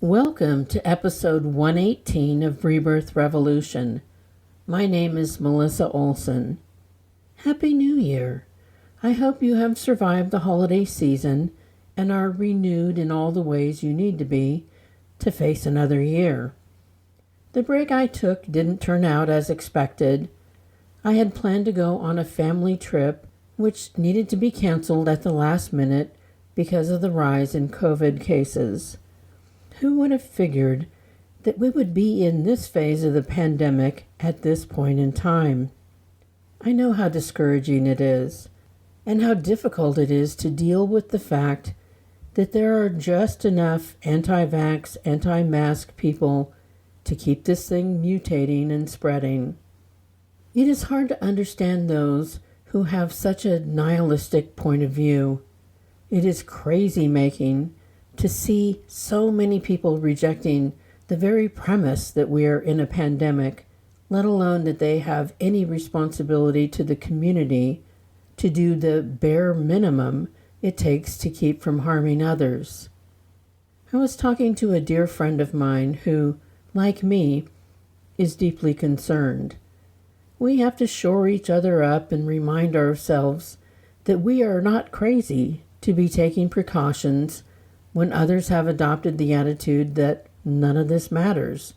Welcome to episode 118 of Rebirth Revolution. My name is Melissa Olson. Happy New Year! I hope you have survived the holiday season and are renewed in all the ways you need to be to face another year. The break I took didn't turn out as expected. I had planned to go on a family trip, which needed to be canceled at the last minute because of the rise in COVID cases. Who would have figured that we would be in this phase of the pandemic at this point in time? I know how discouraging it is, and how difficult it is to deal with the fact that there are just enough anti-vax, anti-mask people to keep this thing mutating and spreading. It is hard to understand those who have such a nihilistic point of view. It is crazy-making to see so many people rejecting the very premise that we are in a pandemic, let alone that they have any responsibility to the community to do the bare minimum it takes to keep from harming others. I was talking to a dear friend of mine who, like me, is deeply concerned. We have to shore each other up and remind ourselves that we are not crazy to be taking precautions when others have adopted the attitude that none of this matters.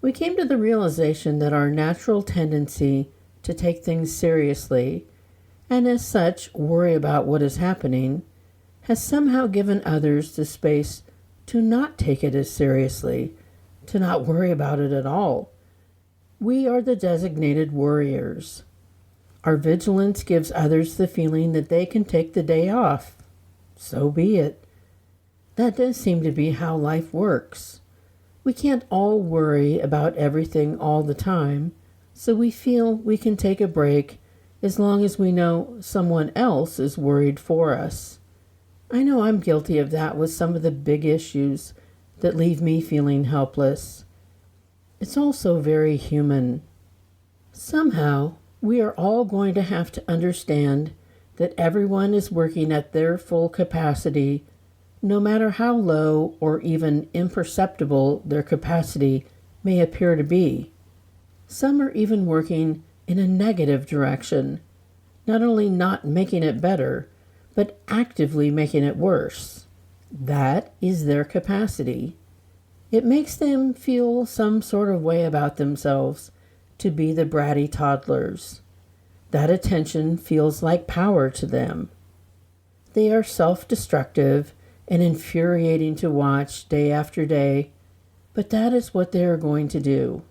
We came to the realization that our natural tendency to take things seriously, and as such worry about what is happening, has somehow given others the space to not take it as seriously, to not worry about it at all. We are the designated worriers. Our vigilance gives others the feeling that they can take the day off. So be it. That does seem to be how life works. We can't all worry about everything all the time, so we feel we can take a break as long as we know someone else is worried for us. I know I'm guilty of that with some of the big issues that leave me feeling helpless. It's also very human. Somehow, we are all going to have to understand that everyone is working at their full capacity, no matter how low or even imperceptible their capacity may appear to be. Some are even working in a negative direction, not only not making it better, but actively making it worse. That is their capacity. It makes them feel some sort of way about themselves to be the bratty toddlers. That attention feels like power to them. They are self-destructive and infuriating to watch day after day, but that is what they are going to do.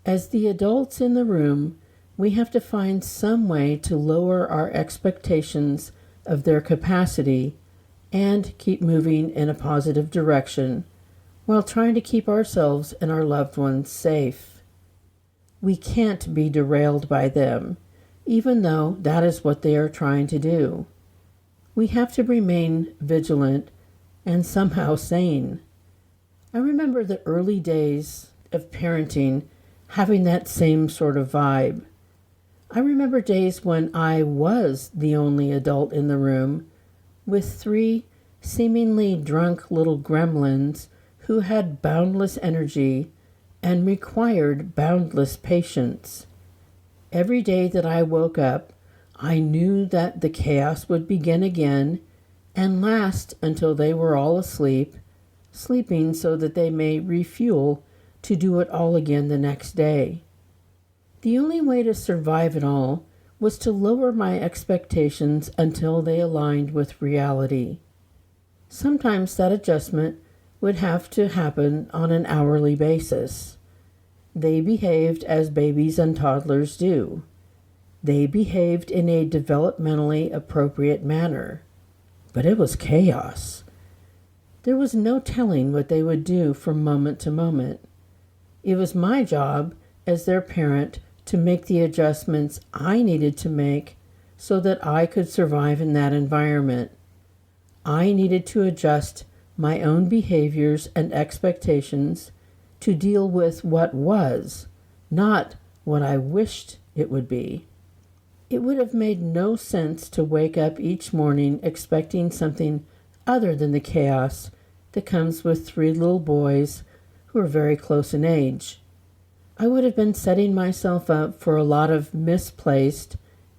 As the adults in the room, we have to find some way to lower our expectations of their capacity and keep moving in a positive direction while trying to keep ourselves and our loved ones safe. We can't be derailed by them, even though that is what they are trying to do. We have to remain vigilant and somehow sane. I remember the early days of parenting having that same sort of vibe. I remember days when I was the only adult in the room with 3 seemingly drunk little gremlins who had boundless energy and required boundless patience. Every day that I woke up, I knew that the chaos would begin again and last until they were all asleep, sleeping so that they may refuel to do it all again the next day. The only way to survive it all was to lower my expectations until they aligned with reality. Sometimes that adjustment would have to happen on an hourly basis. They behaved as babies and toddlers do. They behaved in a developmentally appropriate manner. But it was chaos. There was no telling what they would do from moment to moment. It was my job as their parent to make the adjustments I needed to make so that I could survive in that environment. I needed to adjust my own behaviors and expectations to deal with what was, not what I wished it would be. It would have made no sense to wake up each morning expecting something other than the chaos that comes with 3 little boys who are very close in age. I would have been setting myself up for a lot of misplaced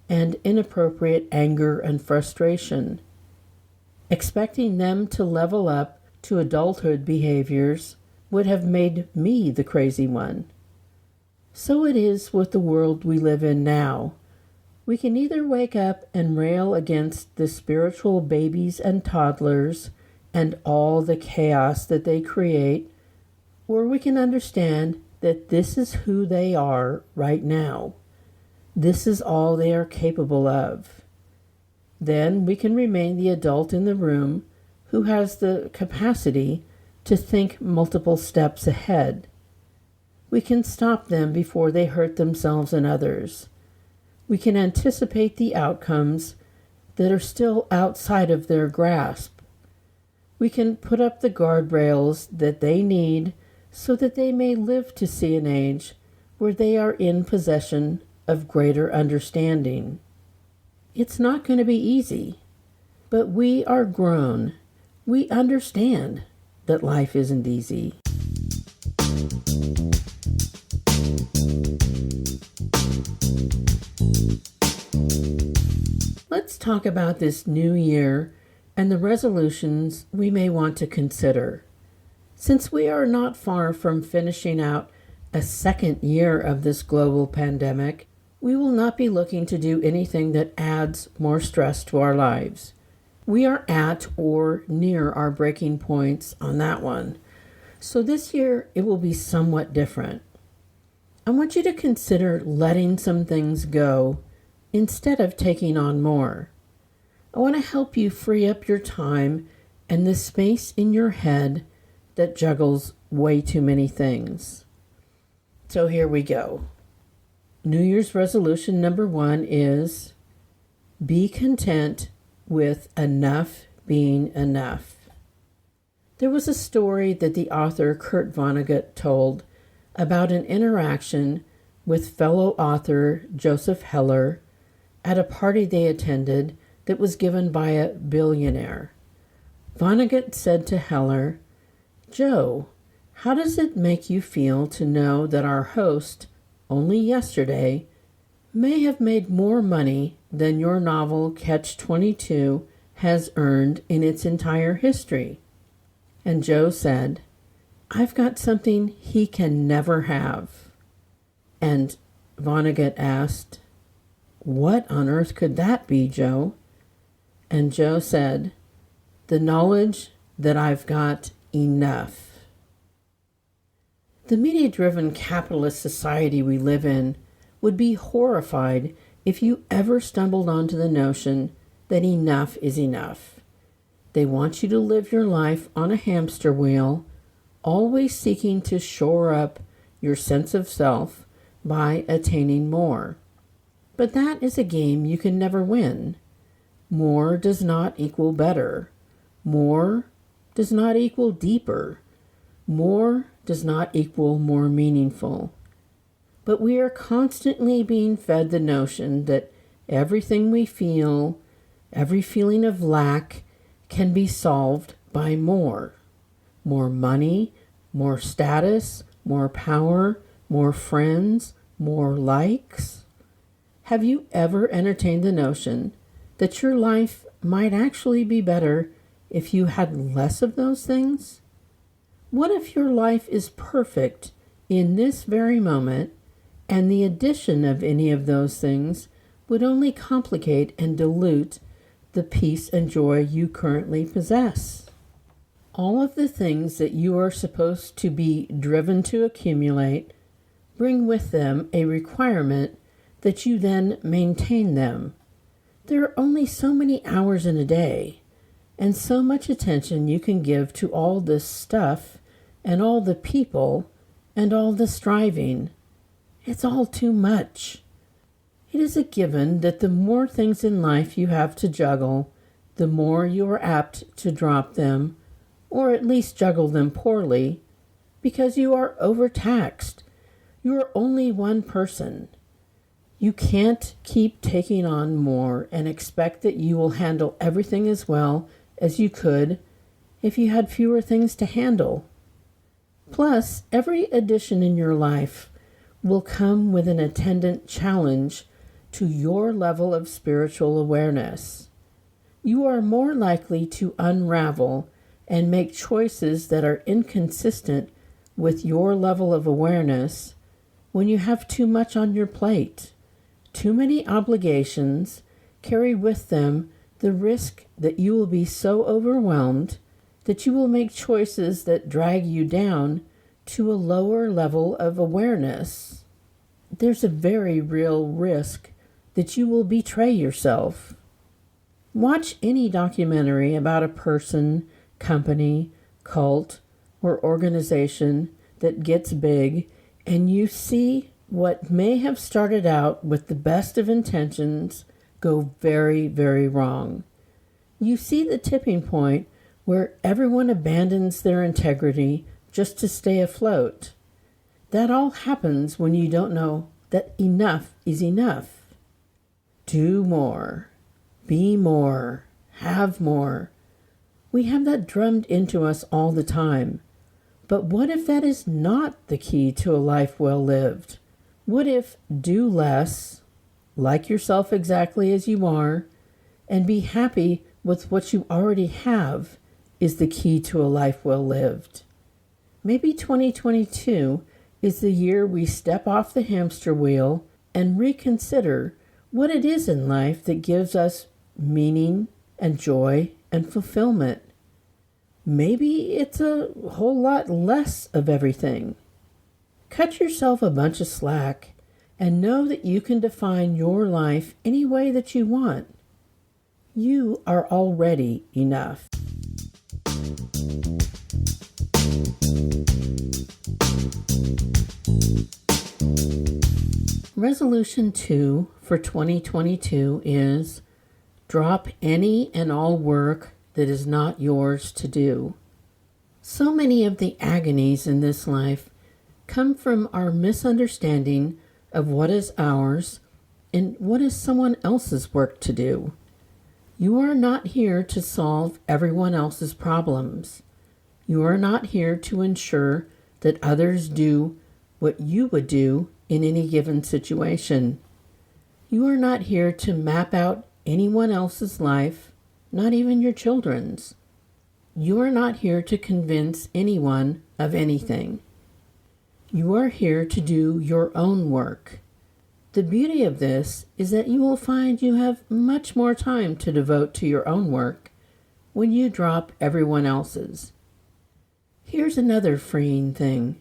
and inappropriate anger and frustration. Expecting them to level up to adulthood behaviors would have made me the crazy one. So it is with the world we live in now. We can either wake up and rail against the spiritual babies and toddlers and all the chaos that they create, or we can understand that this is who they are right now. This is all they are capable of. Then we can remain the adult in the room who has the capacity to think multiple steps ahead. We can stop them before they hurt themselves and others. We can anticipate the outcomes that are still outside of their grasp. We can put up the guardrails that they need so that they may live to see an age where they are in possession of greater understanding. It's not going to be easy, but we are grown. We understand that life isn't easy. Let's talk about this new year and the resolutions we may want to consider. Since we are not far from finishing out a second year of this global pandemic, we will not be looking to do anything that adds more stress to our lives. We are at or near our breaking points on that one. So this year it will be somewhat different. I want you to consider letting some things go instead of taking on more. I want to help you free up your time and the space in your head that juggles way too many things. So here we go. New Year's resolution number 1 is be content with enough being enough. There was a story that the author Kurt Vonnegut told about an interaction with fellow author Joseph Heller at a party they attended that was given by a billionaire. Vonnegut said to Heller, "Joe, how does it make you feel to know that our host, only yesterday, may have made more money than your novel Catch-22 has earned in its entire history?" And Joe said, "I've got something he can never have." And Vonnegut asked, "What on earth could that be, Joe?" And Joe said, "The knowledge that I've got enough." The media-driven capitalist society we live in would be horrified if you ever stumbled onto the notion that enough is enough. They want you to live your life on a hamster wheel, always seeking to shore up your sense of self by attaining more. But that is a game you can never win. More does not equal better. More does not equal deeper. More does not equal more meaningful. But we are constantly being fed the notion that everything we feel, every feeling of lack, can be solved by more. More money, more status, more power, more friends, more likes. Have you ever entertained the notion that your life might actually be better if you had less of those things? What if your life is perfect in this very moment, and the addition of any of those things would only complicate and dilute the peace and joy you currently possess? All of the things that you are supposed to be driven to accumulate bring with them a requirement that you then maintain them. There are only so many hours in a day, and so much attention you can give to all this stuff and all the people and all the striving. It's all too much. It is a given that the more things in life you have to juggle, the more you are apt to drop them, or at least juggle them poorly, because you are overtaxed. You are only one person. You can't keep taking on more and expect that you will handle everything as well as you could if you had fewer things to handle. Plus, every addition in your life will come with an attendant challenge to your level of spiritual awareness. You are more likely to unravel and make choices that are inconsistent with your level of awareness when you have too much on your plate. Too many obligations carry with them the risk that you will be so overwhelmed that you will make choices that drag you down to a lower level of awareness. There's a very real risk that you will betray yourself. Watch any documentary about a person, company, cult, or organization that gets big, and you see what may have started out with the best of intentions go very, very wrong. You see the tipping point where everyone abandons their integrity just to stay afloat. That all happens when you don't know that enough is enough. Do more. Be more. Have more. We have that drummed into us all the time. But what if that is not the key to a life well lived? What if do less, like yourself exactly as you are, and be happy with what you already have is the key to a life well lived? Maybe 2022 is the year we step off the hamster wheel and reconsider what it is in life that gives us meaning and joy and fulfillment. Maybe it's a whole lot less of everything. Cut yourself a bunch of slack and know that you can define your life any way that you want. You are already enough. Resolution 2 for 2022 is drop any and all work that is not yours to do. So many of the agonies in this life come from our misunderstanding of what is ours and what is someone else's work to do. You are not here to solve everyone else's problems. You are not here to ensure that others do what you would do in any given situation. You are not here to map out anyone else's life, not even your children's. You are not here to convince anyone of anything. You are here to do your own work. The beauty of this is that you will find you have much more time to devote to your own work when you drop everyone else's. Here's another freeing thing.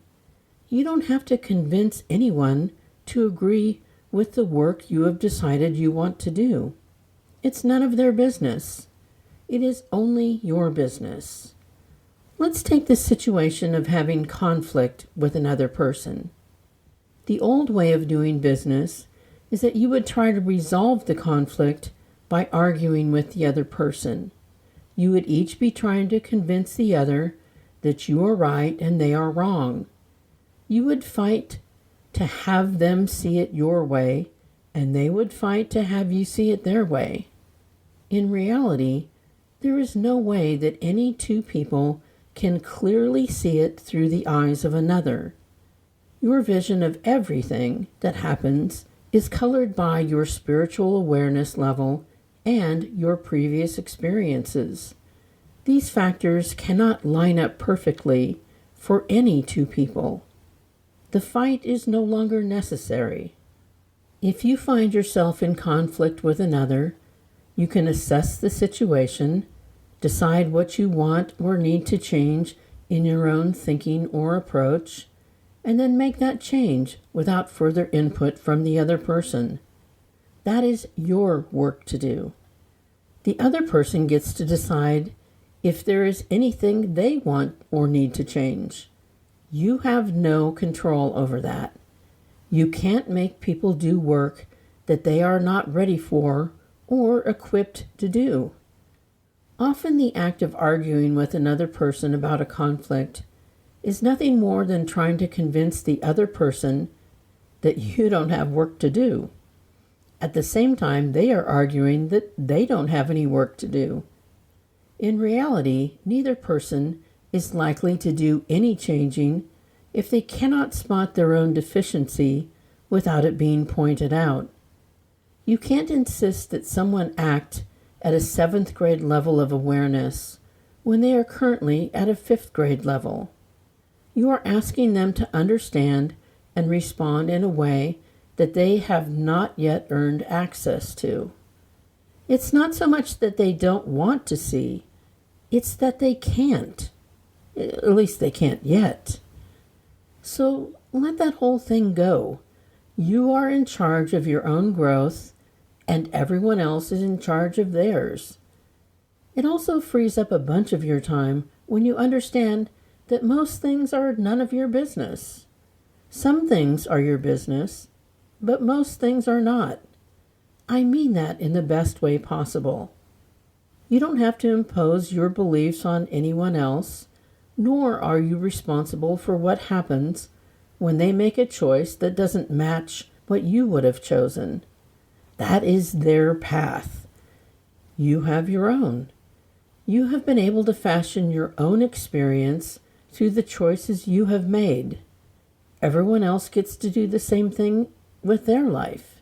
You don't have to convince anyone to agree with the work you have decided you want to do. It's none of their business. It is only your business. Let's take the situation of having conflict with another person. The old way of doing business is that you would try to resolve the conflict by arguing with the other person. You would each be trying to convince the other that you are right and they are wrong. You would fight to have them see it your way, and they would fight to have you see it their way. In reality, there is no way that any two people can clearly see it through the eyes of another. Your vision of everything that happens is colored by your spiritual awareness level and your previous experiences. These factors cannot line up perfectly for any two people. The fight is no longer necessary. If you find yourself in conflict with another, you can assess the situation, decide what you want or need to change in your own thinking or approach, and then make that change without further input from the other person. That is your work to do. The other person gets to decide if there is anything they want or need to change. You have no control over that. You can't make people do work that they are not ready for or equipped to do. Often the act of arguing with another person about a conflict is nothing more than trying to convince the other person that you don't have work to do. At the same time, they are arguing that they don't have any work to do. In reality, neither person is likely to do any changing if they cannot spot their own deficiency without it being pointed out. You can't insist that someone act at a 7th grade level of awareness when they are currently at a 5th grade level. You are asking them to understand and respond in a way that they have not yet earned access to. It's not so much that they don't want to see, it's that they can't. At least they can't yet. So let that whole thing go. You are in charge of your own growth, and everyone else is in charge of theirs. It also frees up a bunch of your time when you understand that most things are none of your business. Some things are your business, but most things are not. I mean that in the best way possible. You don't have to impose your beliefs on anyone else, nor are you responsible for what happens when they make a choice that doesn't match what you would have chosen. That is their path. You have your own. You have been able to fashion your own experience through the choices you have made. Everyone else gets to do the same thing with their life.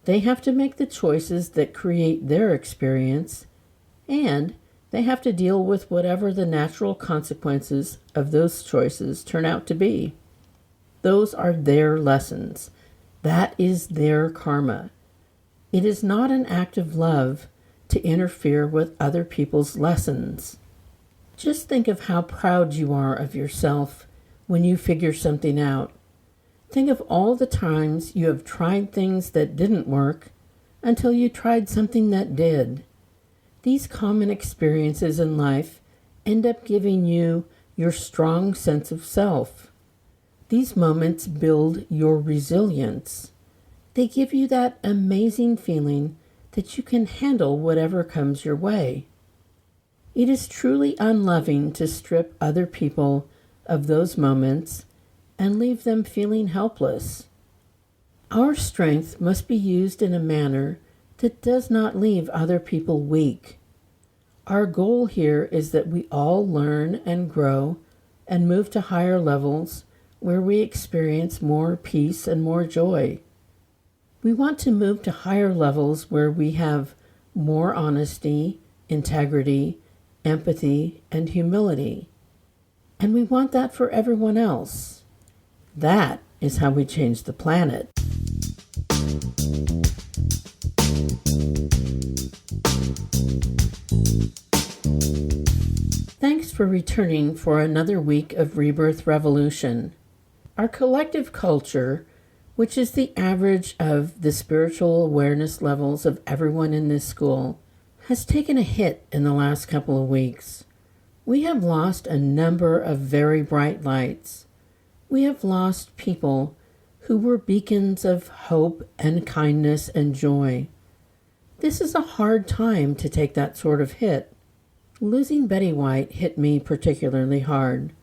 They have to make the choices that create their experience, and they have to deal with whatever the natural consequences of those choices turn out to be. Those are their lessons. That is their karma. It is not an act of love to interfere with other people's lessons. Just think of how proud you are of yourself when you figure something out. Think of all the times you have tried things that didn't work until you tried something that did. These common experiences in life end up giving you your strong sense of self. These moments build your resilience. They give you that amazing feeling that you can handle whatever comes your way. It is truly unloving to strip other people of those moments and leave them feeling helpless. Our strength must be used in a manner that does not leave other people weak. Our goal here is that we all learn and grow and move to higher levels where we experience more peace and more joy. We want to move to higher levels where we have more honesty, integrity, empathy, and humility. And we want that for everyone else. That is how we change the planet. Thanks for returning for another week of Rebirth Revolution. Our collective culture, which is the average of the spiritual awareness levels of everyone in this school, has taken a hit in the last couple of weeks. We have lost a number of very bright lights. We have lost people who were beacons of hope and kindness and joy. This is a hard time to take that sort of hit. Losing Betty White hit me particularly hard.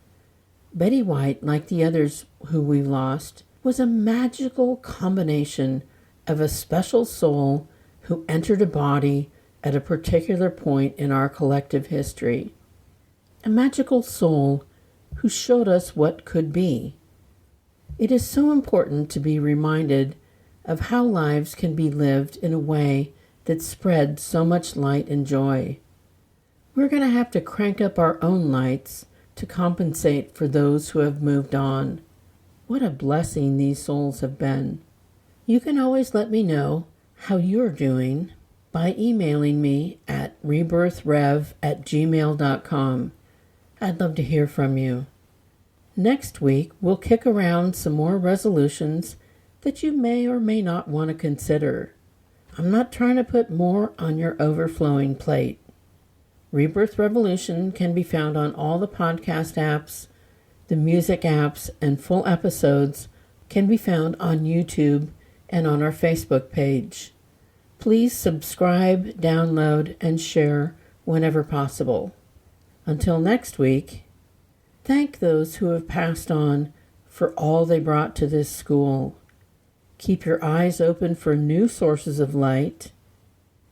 Betty White, like the others who we lost, was a magical combination of a special soul who entered a body at a particular point in our collective history. A magical soul who showed us what could be. It is so important to be reminded of how lives can be lived in a way that spreads so much light and joy. We're going to have to crank up our own lights to compensate for those who have moved on. What a blessing these souls have been. You can always let me know how you're doing by emailing me at rebirthrev@gmail.com. I'd love to hear from you. Next week, we'll kick around some more resolutions that you may or may not want to consider. I'm not trying to put more on your overflowing plate. Rebirth Revolution can be found on all the podcast apps, the music apps, and full episodes can be found on YouTube and on our Facebook page. Please subscribe, download, and share whenever possible. Until next week, thank those who have passed on for all they brought to this school. Keep your eyes open for new sources of light.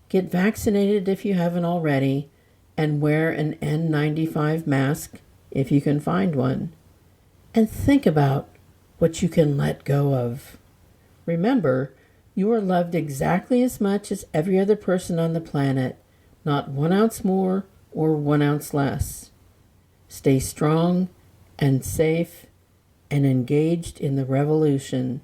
Get vaccinated if you haven't already, and wear an N95 mask if you can find one. And think about what you can let go of. Remember, you are loved exactly as much as every other person on the planet, not 1 ounce more or 1 ounce less. Stay strong and safe and engaged in the revolution.